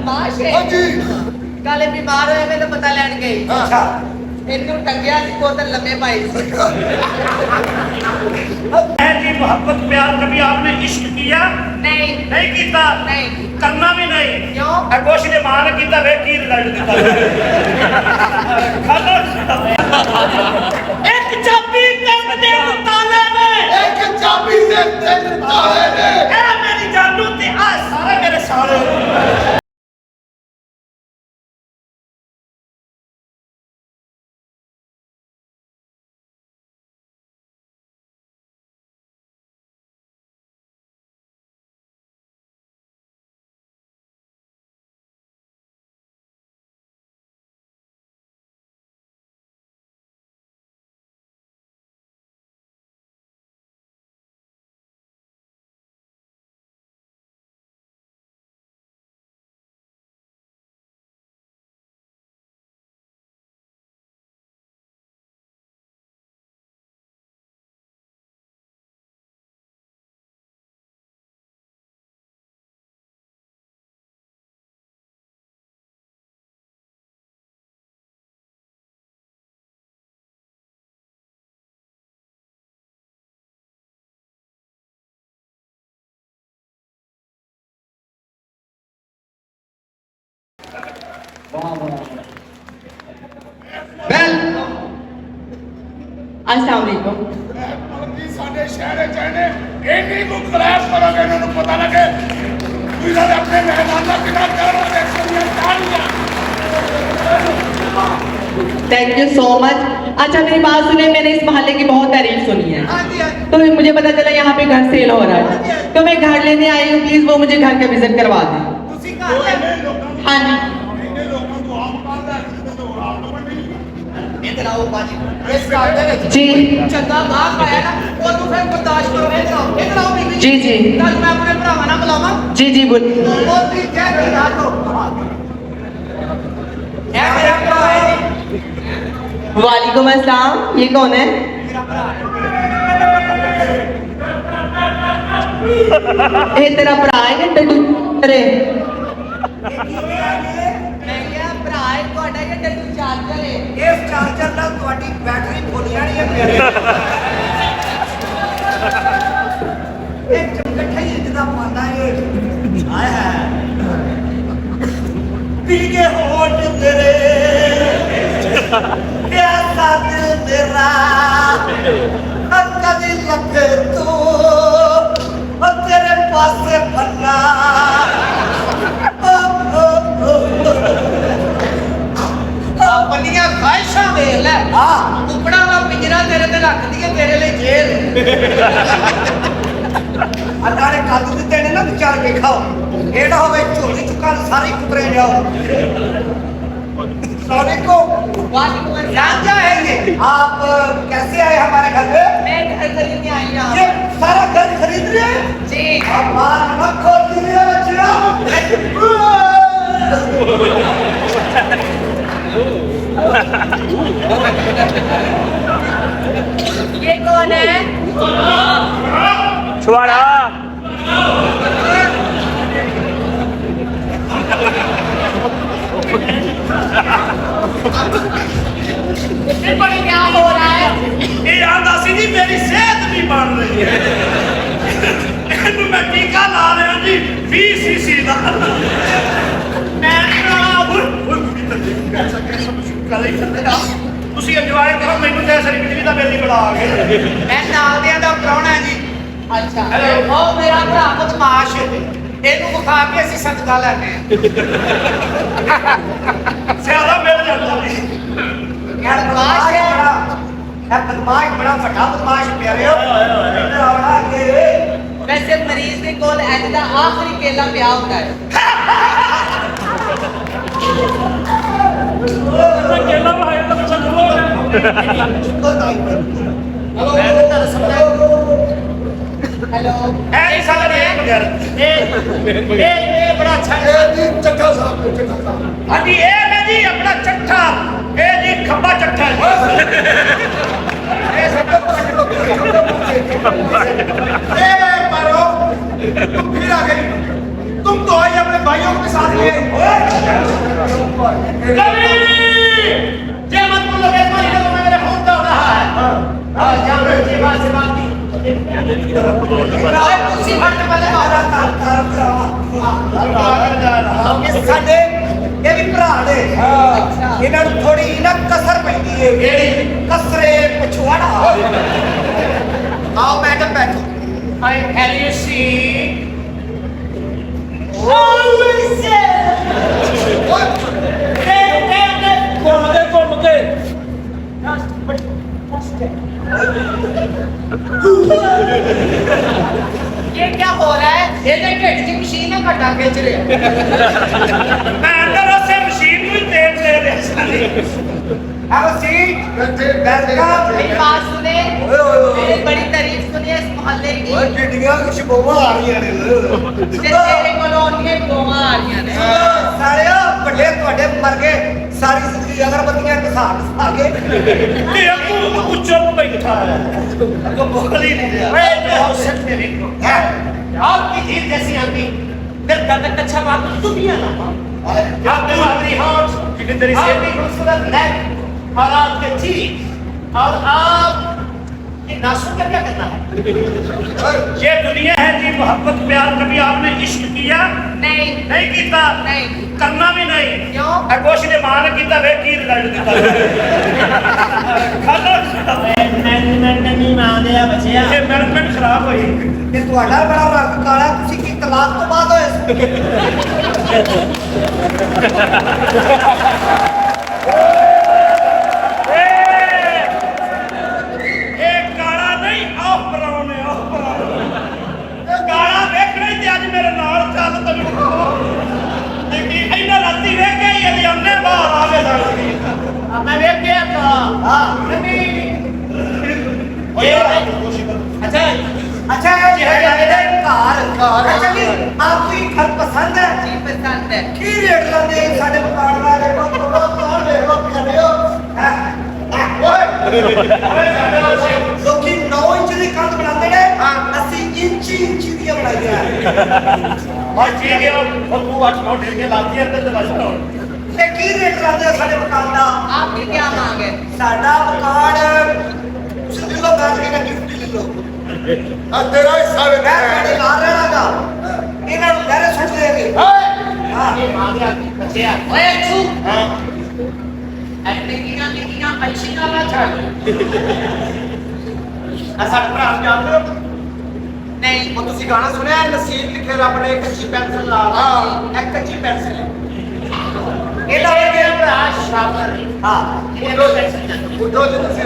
ਬਦਮਾਸ਼ ਹੈ। ਹਾਂਜੀ ਕਾਲੇ बीमार ਹੋਇਆ मैं तो पता लैन गई। अच्छा इनू टंगिया सी बोतल लम्बे पाई सी। जी मोहब्बत प्यार कभी आपने इश्क किया? नहीं नहीं कीता? नहीं करना भी नहीं। क्यों? अगोश ने मां ने कीता वे की रिजल्ट दिता। एक चाबी कर दे ताले में, एक चाबी से तीन ताले ने। ए मेरी जानू ते आ सारे मेरे सारे। बैल अस्सलाम वालेकुम। साडे शहर चाहने इन्नी को खराब करोगे इन्होंने पता लगे कोई सारे अपने मेहमान का कितना प्यार और थैंक यू सो मच। अच्छा मेरी बात सुने, मैंने इस मोहल्ले की बहुत तारीफ सुनी है। तो मुझे पता चला यहाँ पे घर सेल हो रहा है, तो मैं घर लेने आई हूँ, प्लीज वो मुझे घर का विजिट करवा दें। हाँ जी जी चंगा गाह पाया ना वो तो फिर बर्दाश्त करो। इधर आओ बीबी जी जी कल मैं अपने भरावां ना बुलावां। जी जी बोल। वो भी जय बिना तो ए मेरा भरा है वालेकुम अस्सलाम, ये कौन है? मेरा भरा है। ये तेरा भरा है कि टट्टू तेरे? मैं क्या भरा है ਤੁਹਾਡਾ ਇਹ ਟੱਟੂ ਚਾਰਜਰ ਹੈ। ਇਸ ਚਾਰਜਰ ਨਾਲ ਤੁਹਾਡੀ ਬੈਟਰੀ ਫੁੱਲ ਜਾਣੀ ਹੈ ਮੇਰੇ। ਇਹ ਚਮਕੱਠਾ ਹੀ ਜਿੱਦਾਂ ਪਾਉਂਦਾ ਏ। ਹਾਏ ਹਾਏ पी के होठ तेरे प्यासा दिल मेरा कदी लगे तू और तेरे पासे फन्ना ਆਪਣੀਆਂ ਖਾਹਿਸ਼ਾਂ ਵੇਖ ਲੈ। ਕੁਕੜਾ ਦਾ ਪਿੰਜਰਾ ਤੇਰੇ ਤੇ ਰੱਖ ਦਈਏ ਤੇਰੇ ਲਈ ਜੇਲ੍ਹ। अदारे काजू भी देने ना विचार के खाओ एड़ा होवे झोली चुका सारी कुतरे जाओ सोने को वालेकुम जान अस्सलाम। जाएंगे आप कैसे आए हमारे घर पे मैं घर खरीदने आई हूँ। ये सारा घर खरीद रहे हैं जी आप बाहर मत खोल दीजिए बच्चियों ये कौन है? छुआड़ा क्या हो रहा है? ये आंदासी जी मेरी सेहत भी बन रही है इन्हू मैं टीका ला रहा जी 20 सीसी का मैं ਤੁਸੀਂ ਇੰਜੋਏ ਕਰੋ ਮੈਨੂੰ ਤੇ ਸਾਰੀ ਬਿਜਲੀ ਦਾ ਬਿੱਲ ਹੀ ਬੜਾ ਆ ਗਿਆ मैं नाल दियां दा प्राहुणा है जी। अच्छा ओ मेरा भरा बदमाश ਇਹਨੂੰ ਵਿਖਾ ਕੇ ਅਸੀਂ ਸਦਕਾ ਲੈਣੇ ਆ। ਸਿਆਦਾ ਮਿਲ ਜਾਂਦਾ ਜੀ ਯਾਰ ਬਦਮਾਸ਼ ਹੈ ਇਹ ਬਦਮਾਸ਼ ਬੜਾ ਵੱਡਾ ਬਦਮਾਸ਼ ਪਿਆਰਿਓ ਇੱਧਰ ਆਉਣਾ ਕਿ ਵੈਸੇ ਮਰੀਜ਼ ਦੇ ਕੋਲ ਅੱਜ ਦਾ ਆਖਰੀ ਕੇਲਾ ਪਿਆ ਹੁੰਦਾ ਹੈ। ਕੇਲਾ ਭਾਇਆ ਤਾਂ ਚੱਲੋ हेलो ਐ ਨਹੀਂ ਸਾਡਾ ਰੇਟ ਵਗੈਰ ਇਹ ਬੜਾ ਅੱਛਾ ਹੈ ਚੱਠਾ ਸਾਹਿਬ ਚੱਠਾ ਸਾਹਿਬ ਹਾਂਜੀ ਇਹ ਨੇ ਜੀ ਆਪਣਾ ਚੱਠਾ ਇਹ ਜੀ ਖੱਬਾ ਚੱਠਾ ਹੈ ਇਹ ਸਭ ਤੋਂ ए पारो तुम फिर आ गई तुम तो भाई अपने भाइयों के साथ ले कभी जे मत बोलोगे तुम्हारी तो मैं मेरे खून दौड़ रहा है और जान जी बात से बात की राय कुर्सी फटने वाले महाराज ये साडे ये भी भरा ने ਇਹਨਾਂ ਨੂੰ ਥੋੜੀ ਨਾ ਕਸਰ ਪੈਂਦੀ ਏ ਕਿਹੜੀ ਕਸਰੇ ਪਛਵਾੜਾ ਆਓ ਮੈਡਮ ਬੈਠੋ I can you see ਘੁੰਮ ਕੇ ये क्या हो रहा है ये ढिड की मशीन है घटा खिंच रहे मैं अंदर उसे मशीन में तेल ले रहा साली मेरी बात सुने मेरी बड़ी तारीफ सुनिए इस मोहल्ले की तेरे कॉलोनी बोमा आ रही ने सारे बड़े ਤੁਹਾਡੇ ਮਰ गए सारी जिंदगी अगरबत्तियां घसा के ये तू चुप बैठा है तो बोल ही नहीं रहा ओए तो औसत में देखो आपकी धीर जैसी आंधी फिर कद तक अच्छा बात दुनिया ना आप तुम्हारी होठ कितनी तेरी सेहत खूबसूरत नेक और आपके चीख और आप ये नासुक का क्या करना है ये दुनिया है जी मोहब्बत प्यार कभी आपने इश्क किया नहीं कीता करना भी नहीं क्यों अगोश ने मां ने कीता वे की रिजल्ट दिता खाना मैनेजमेंट नहीं मानया बचिया ये मैनेजमेंट खराब हुई ये ਤੁਹਾਡਾ ਬੜਾ ਰੰਗ ਕਾਲਾ ਤੁਸੀਂ ਕੀ ਤਲਾਕ ਤੋਂ ਬਾਅਦ ਹੋਏ मेरे नाल चल तैनूं देखी इन्ना राती वेख के ही अभी हमने बाहर आ गए मैं वेख के हां नहीं ओए अच्छा अच्छा ये है कार अच्छा जी आपको ये घर पसंद है जी पसंद है की रेट लाते साडे मकान वाले को कौन ले लो पियाने ओए लोकी 9 इंच ਦੀ ਕੰਧ ਬਣਾਉਂਦੇ ਨੇ ਅਸੀਂ ਇੰਚੀ ਦੀਆਂ ਬਣਾਈਆਂ और ठीक है और तू 8-9 ढेर के लाती है अंदर चला जाओ ਤੇ ਕੀ ਰੇਟ ਲਾਦੇ ਸਾਡੇ ਮਕਾਨ ਦਾ ਆਪकी क्या मांग है ਸਾਡਾ ਮਕਾਨ ਤੁਸੀਂ ਲੈ ਲਓ ਮੈਂ ਕਹਿੰਦਾ ਗਿਫਟ ਲੈ ਲਓ तेरा हिस्सा मैं ਤੁਹਾਡੇ ਨਾਲ ਰਹਿਣਾਗਾ ਇਹਨਾਂ ਨੂੰ ਮੇਰੇ ਸੁੱਟ ਦੇਗੇ हां ये मां गया बच्चिया ਓਏ ਚੁੱਪ हां ਐਟੀਆਂ ਨੀਆਂ ਪੈਸੇ ਨਾ ਛੱਡ असा भरा जानते हो ਨਹੀਂ ਉਹ ਤੁਸੀਂ ਗਾਣਾ ਸੁਣਿਆ ਨਸੀਬ ਲਿਖੇ ਰੱਬ ਨੇ ਕੱਚੀ ਪੈਨਸਲ ਲਾ ਇੱਕ ਕੱਚੀ ਪੈਨਸਲ ਇਹਦਾ ਵਰਗਾ ਭਰਾ ਸ਼ਾਬਰ ਹਾਂ उठो उठो जी तुसी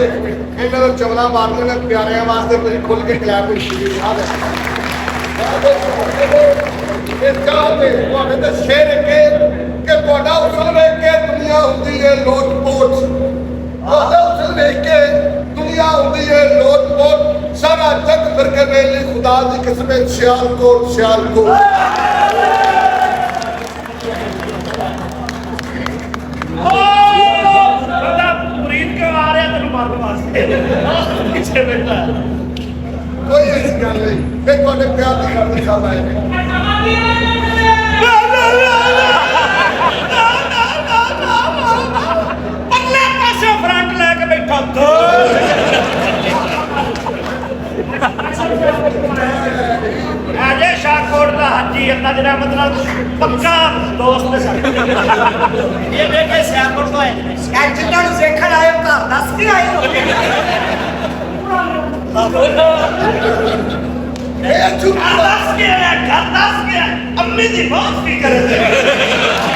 ਇਹਨਾਂ ਨੂੰ ਚਵਲਾ ਮਾਰਦੇ ਨੇ ਪਿਆਰਿਆਂ ਵਾਸਤੇ ਕੁਝ ਖੁੱਲ ਕੇ ਕਲੈਪ ਹੋਈ ਸੀ ਯਾਦ ਹੈ ਇਹ ਚਾਹਤੇ ਤੁਹਾਡੇ ਤੇ ਸ਼ੇਰ ਕਿ ਤੁਹਾਡਾ ਉਸਲ ਵੇਖ ਕੇ ਦੁਨੀਆ ਹੁੰਦੀ ਹੈ ਲੋਟ-ਪੋਟ ਤੁਹਾਡਾ ਉਸਲ ਵੇਖ ਕੇ ਦੁਨੀਆ ਹੁੰਦੀ ਹੈ ਲੋਟ-ਪੋਟ ਸਾਰਾ ਜਗ ਫਿਰ ਕੇ ਵੇਲੇ ਖੁਦਾ ਦੀ ਕਿਸਮਤ ਸਿਆਲਕੋਟ मुरीद क्यों आ रहे हैं तेन मारने वास्ते पीछे बैठा ਕੋਈ ਐਸੀ ਗੱਲ ਨਹੀਂ ਇਹ ਤੁਹਾਡੇ ਪਿਆਰ ਦੀ ਗੱਲ ਦਿਖਾਵਾ ਹੈ परले पासे फ्रंट लेके बैठा तो अजय शाहकोट का हाजी अल्लाह दी रहमत नाल पक्का दोस्त सन ये देखे शाहकोट तो है ਜਿੰਨਾਂ ਨੂੰ ਦੇਖਣ ਆਏ ਘਰ ਦੱਸ ਕੇ ਆਏ ਇਹ ਝੂਠ दस के घर दस के अम्मी दी बहुत फिक्र है